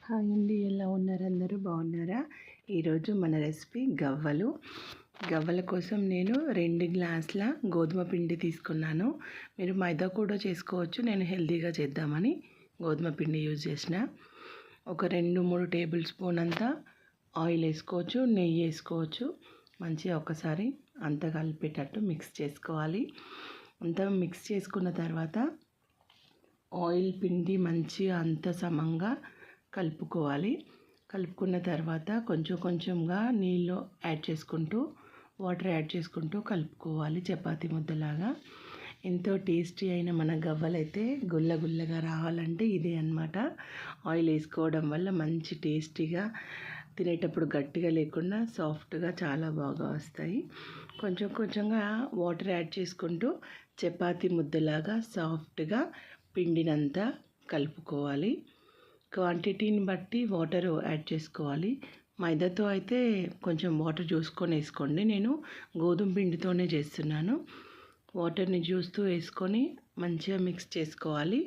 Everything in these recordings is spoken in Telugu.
హాయ్ అండి, ఎలా ఉన్నారు? అందరూ బాగున్నారా? ఈరోజు మన రెసిపీ గవ్వలు. గవ్వల కోసం నేను 2 గ్లాసుల గోధుమ పిండి తీసుకున్నాను. మీరు మైదా కూడా చేసుకోవచ్చు, నేను హెల్తీగా చేద్దామని గోధుమ పిండి యూజ్ చేసిన. ఒక 2-3 టేబుల్ స్పూన్ అంతా ఆయిల్ వేసుకోవచ్చు, నెయ్యి వేసుకోవచ్చు. మంచిగా ఒకసారి అంతా కలిపేటట్టు మిక్స్ చేసుకోవాలి. అంతా మిక్స్ చేసుకున్న తర్వాత ఆయిల్ పిండి మంచిగా అంత సమంగా కలుపుకోవాలి. కలుపుకున్న తర్వాత కొంచెం కొంచెంగా నీళ్ళు వాటర్ యాడ్ చేసుకుంటూ కలుపుకోవాలి, చపాతీ ముద్దలాగా. ఎంతో టేస్టీ అయిన మన గవ్వలైతే గుల్లగా రావాలంటే ఇదే అన్నమాట. ఆయిల్ వేసుకోవడం వల్ల మంచి టేస్టీగా, తినేటప్పుడు గట్టిగా లేకుండా సాఫ్ట్గా చాలా బాగా వస్తాయి. కొంచెం కొంచెంగా వాటర్ యాడ్ చేసుకుంటూ చపాతీ ముద్దలాగా సాఫ్ట్గా పిండినంతా కలుపుకోవాలి. క్వాంటిటీని బట్టి వాటర్ యాడ్ చేసుకోవాలి. మైదాతో అయితే కొంచెం వాటర్ చూసుకొని వేసుకోండి. నేను గోధుమ పిండితోనే చేస్తున్నాను. వాటర్ని చూస్తూ వేసుకొని మంచిగా మిక్స్ చేసుకోవాలి.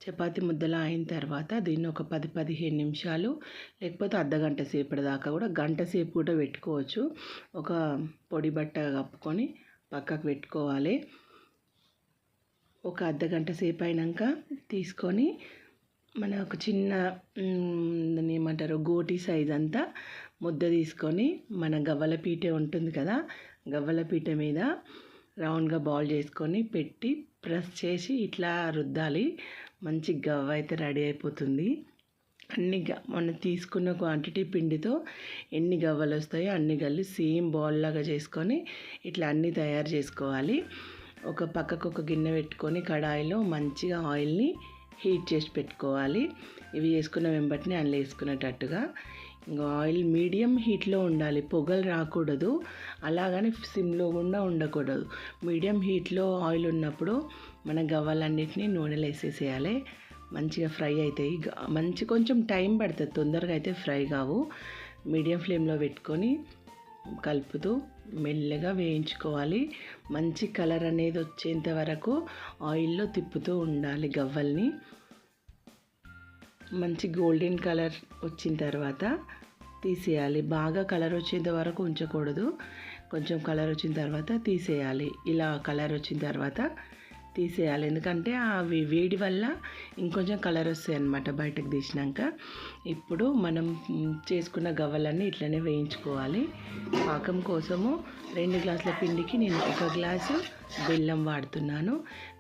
చపాతీ ముద్దలా అయిన తర్వాత దీన్ని ఒక 10-15 నిమిషాలు, లేకపోతే అర్ధగంట సేపటి దాకా కూడా, గంట సేపు కూడా పెట్టుకోవచ్చు. ఒక పొడి బట్ట కప్పుకొని పక్కకు పెట్టుకోవాలి. ఒక అర్ధగంట సేపు అయినాక తీసుకొని మన ఒక చిన్న దాన్ని ఏమంటారు, గోటి సైజ్ అంతా ముద్ద తీసుకొని మన గవ్వల పీట ఉంటుంది కదా, గవ్వల పీట మీద రౌండ్గా బాల్ చేసుకొని పెట్టి ప్రెస్ చేసి ఇట్లా రుద్దాలి. మంచి గవ్వ అయితే రెడీ అయిపోతుంది. మనం తీసుకున్న క్వాంటిటీ పిండితో ఎన్ని గవ్వలు వస్తాయో అన్ని గల్లి సేమ్ బాల్ లాగా చేసుకొని ఇట్లా అన్నీ తయారు చేసుకోవాలి. ఒక పక్కకు ఒక గిన్నె పెట్టుకొని కడాయిలో మంచిగా ఆయిల్ని హీట్ చేసి పెట్టుకోవాలి. ఇవి వేసుకున్న వెంబటిని అందులో వేసుకునేటట్టుగా. ఇంకా ఆయిల్ మీడియం హీట్లో ఉండాలి, పొగలు రాకూడదు, అలాగని సిమ్లో కూడా ఉండకూడదు. మీడియం హీట్లో ఆయిల్ ఉన్నప్పుడు మన గవ్వలన్నిటినీ నూనెలో వేసేసేయాలి. మంచిగా ఫ్రై అవుతాయి. కొంచెం టైం పడుతుంది, తొందరగా అయితే ఫ్రై కావు. మీడియం ఫ్లేమ్లో పెట్టుకొని కలుపుతూ మెల్లగా వేయించుకోవాలి. మంచి కలర్ అనేది వచ్చేంత వరకు ఆయిల్లో తిప్పుతూ ఉండాలి. గవ్వల్ని మంచి గోల్డెన్ కలర్ వచ్చిన తర్వాత తీసేయాలి. బాగా కలర్ వచ్చేంత వరకు ఉంచకూడదు, కొంచెం కలర్ వచ్చిన తర్వాత తీసేయాలి. ఇలా కలర్ వచ్చిన తర్వాత తీసేయాలి, ఎందుకంటే అవి వేడి వల్ల ఇంకొంచెం కలర్ వస్తాయి అన్నమాట బయటకు తీసినాక. ఇప్పుడు మనం చేసుకున్న గవ్వలన్నీ ఇట్లనే వేయించుకోవాలి. పాకం కోసము 2 గ్లాసుల పిండికి నేను 1 గ్లాసు బెల్లం వాడుతున్నాను.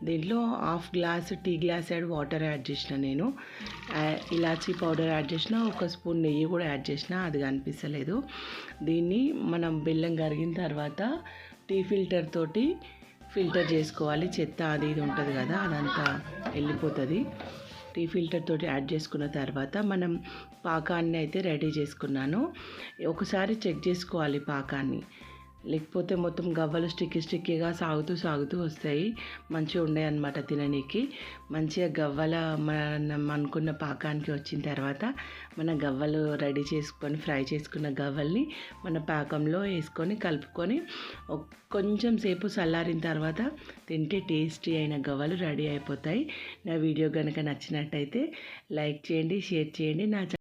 దీంట్లో 1/2 glass tea glass water add చేసిన, నేను ఇలాచీ పౌడర్ యాడ్ చేసిన, 1 స్పూన్ నెయ్యి కూడా యాడ్ చేసిన, అది కనిపిస్తలేదు. దీన్ని మనం బెల్లం కరిగిన తర్వాత టీ ఫిల్టర్ తోటి ఫిల్టర్ చేసుకోవాలి. చెత్త అది ఇది ఉంటుంది కదా, అదంతా వెళ్ళిపోతుంది. టీ ఫిల్టర్ తోటి యాడ్ చేసుకున్న తర్వాత మనం పాకాన్ని అయితే రెడీ చేసుకున్నాను. ఒకసారి చెక్ చేసుకోవాలి పాకాన్ని, లేకపోతే మొత్తం గవ్వలు స్టిక్కీగా సాగుతూ వస్తాయి, మంచిగా ఉండే అన్నమాట తిననీకి. మంచిగా గవ్వల మనం అనుకున్న పాకానికి వచ్చిన తర్వాత మన గవ్వలు రెడీ చేసుకొని ఫ్రై చేసుకున్న గవ్వల్ని మన పాకంలో వేసుకొని కలుపుకొని కొంచెం సేపు చల్లారిన తర్వాత తింటే టేస్టీ అయిన గవ్వలు రెడీ అయిపోతాయి. నా వీడియో కనుక నచ్చినట్టయితే లైక్ చేయండి, షేర్ చేయండి.